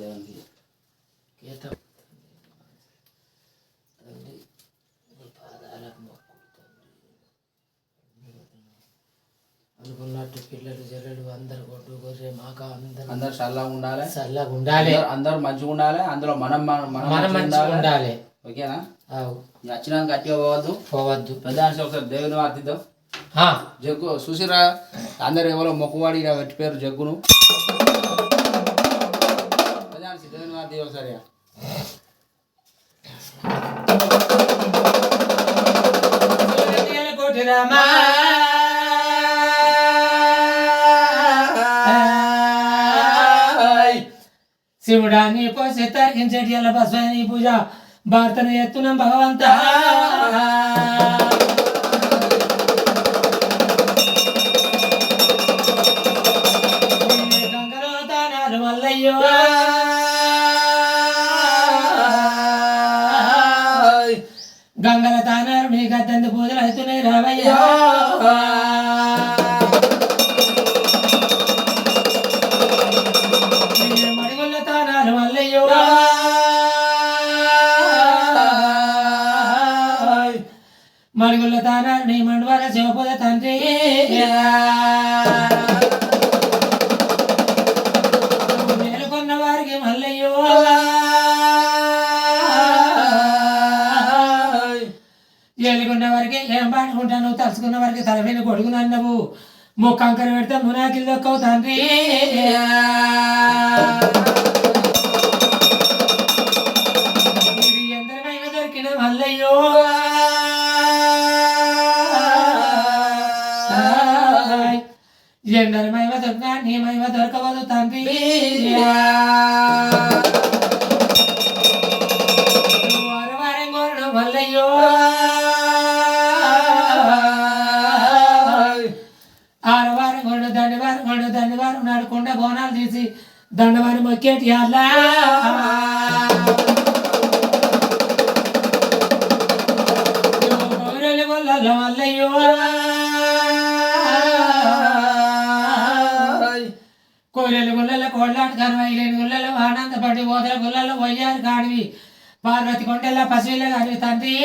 దేవునికి అనుకున్నట్టు పిల్లలు జల్లలు అందరు కొట్టు గొర్రె మాక అందరు చల్లగా ఉండాలి, చల్లగా ఉండాలి, అందరు మంచిగా ఉండాలి, అందులో మనం మంచిగా ఉండాలి. ఓకేనా? వచ్చినాక గట్టిగా పోవద్దు. పెద్దానికి ఒకసారి దేవుని వార్తిద్దాం. జగ్గు చూసిరా, అందరు ఎవరో మొక్కువాడి పెట్టి పేరు జగ్గును. పెద్దానికి దేవుని వార్తి ఒకసారి. శివుడాన్ని పోసి తరిగించేటి అల్ల బస్వాని పూజ భారతను ఎత్తున భగవంత గంగలో దానాలు మల్లయ్యో గంగల తానాలు నీ గద్దంది పూజలు అవుతున్నాయి రావయ్యా. మడిగొల్ల తానాలు మల్లయ్యో మడిగొల్ల తానాలు నీ మండవాల శివపద తండ్రి మేలుకొన్న వారికి మల్లయ్యో ఎలుగున్న వారికి ఏం పాడుకుంటాను, తలుచుకున్న వారికి తలపైన కొడుకునన్నవు, ముక్కంకర పెడితే మునాకిల్ దొక్కవు తండ్రి. ఇది ఎందరిమైనా దొరికిన మల్లయ్యో ఎందరి మైవ దొరికినా నీ మైవ దొరకవదు తండ్రి. వారం కోరడు మల్లయ్యో ఆరవారం కొండు దండివారం నడుకుండా బోనాలు తీసి దండవారం మొక్కేటి అల్లా మల్లయ్యో కోరెలు గుళ్ళలో కోళ్ళాటు కనువైలేని గుళ్ళలో ఆనందపడి ఓదల గుళ్ళలో వయ్యారు కాడివి పార్వతి కొండెల్లా పసివిల్ల కాడివి తండ్రి.